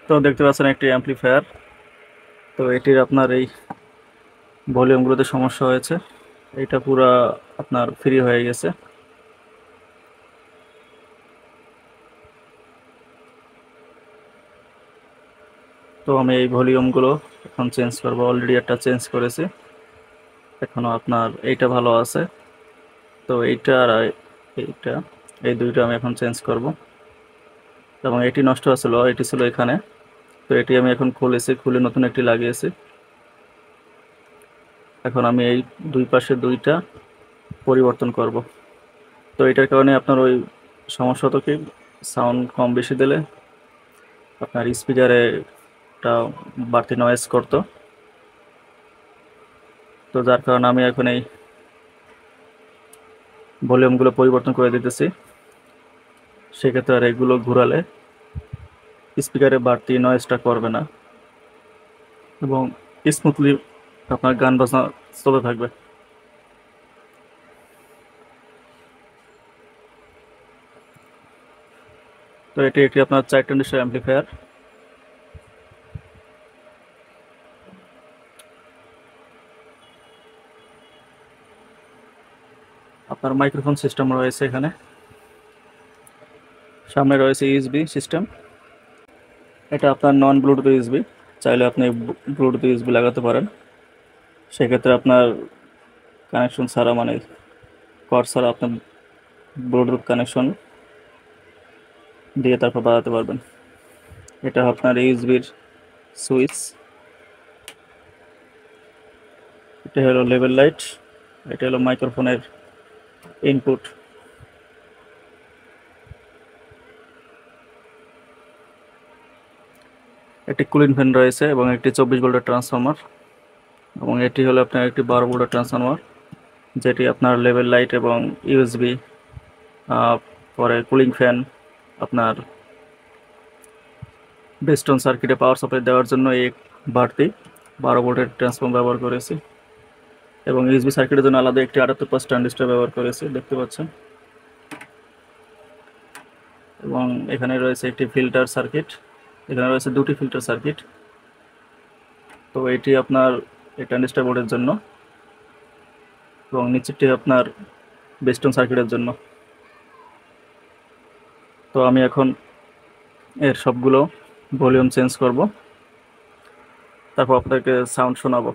তো দেখতে পাচ্ছেন একটি অ্যাম্পলিফায়ার। তো এটির আপনার এই ভলিউমগুলোতে সমস্যা হয়েছে, এটা পুরা আপনার ফ্রি হয়ে গেছে। তো আমি এই ভলিউমগুলো এখন চেঞ্জ করবো, অলরেডি একটা চেঞ্জ করেছি, এখনো আপনার এইটা ভালো আছে। তো এইটা আর এইটা, এই দুইটা আমি এখন চেঞ্জ করব। এবং এটি নষ্ট আছিল, এটি ছিল এখানে, তো এটি আমি এখন খুলেছি, খুলে নতুন একটি লাগিয়েছি। এখন আমি এই দুই পাশে দুইটা পরিবর্তন করব। তো এটার কারণে আপনার ওই সমস্যা হতো কি, সাউন্ড কম বেশি দিলে আপনার স্পিকারে একটা বাড়তি নয়েজ করতো। তো যার কারণে আমি এখন এই ভলিউমগুলো পরিবর্তন করে দিতেছি। সেক্ষেত্রে আর এগুলো ঘোরালে স্পিকারে বাড়তি নয়েজটা করবে না এবং স্মুথলি আপনার গান বাজনা চলতে থাকবে। তো এটি একটি আপনার 4 ট্রানজিস্টর অ্যাম্পলিফায়ার। আপনার মাইক্রোফোন সিস্টেম রয়েছে এখানে, সামনে রয়েছে ইউএসবি সিস্টেম। এটা আপনার নন ব্লুটুথ ইউএসবি, চাইলে আপনি ব্লুটুথ ইউএসবি লাগাতে পারেন। সেক্ষেত্রে আপনার কানেকশন ছাড়া, মানে কর্ড ছাড়া আপনার ব্লুটুথ কানেকশন দিয়ে তারপর বাজাতে পারবেন। এটা আপনার ইউএসবির সুইচ, এটা হলো লেভেল লাইট, এটা হলো মাইক্রোফোনের ইনপুট। একটি কুলিং ফ্যান রয়েছে এবং একটি 24 ভোল্টের ট্রান্সফরমার, এবং এটি হলো আপনার একটি 12 ভোল্টের ট্রান্সফরমার, যেটি আপনার লেভেল লাইট এবং ইউএসবি, পরে কুলিং ফ্যান, আপনার বেস্টন সার্কিটে পাওয়ার সাপ্লাই দেওয়ার জন্য এই বাড়তি 12 ভোল্টের ট্রান্সফর্মার ব্যবহার করেছি, এবং ইউএসবি সার্কিটের জন্য আলাদা একটি 78 ট্রানজিস্টর ব্যবহার করেছি, দেখতে পাচ্ছেন। এবং এখানে রয়েছে একটি ফিল্টার সার্কিট, এখানে রয়েছে দুটি ফিল্টার সার্কিট। তো এটি আপনার এই ট্রানজিস্টর বোর্ডের জন্য, এবং নিচেরটি আপনার বেস্টন সার্কিটের জন্য। তো আমি এখন এর সবগুলো ভলিউম চেঞ্জ করব, তারপর আপনাকে সাউন্ড শোনাবো।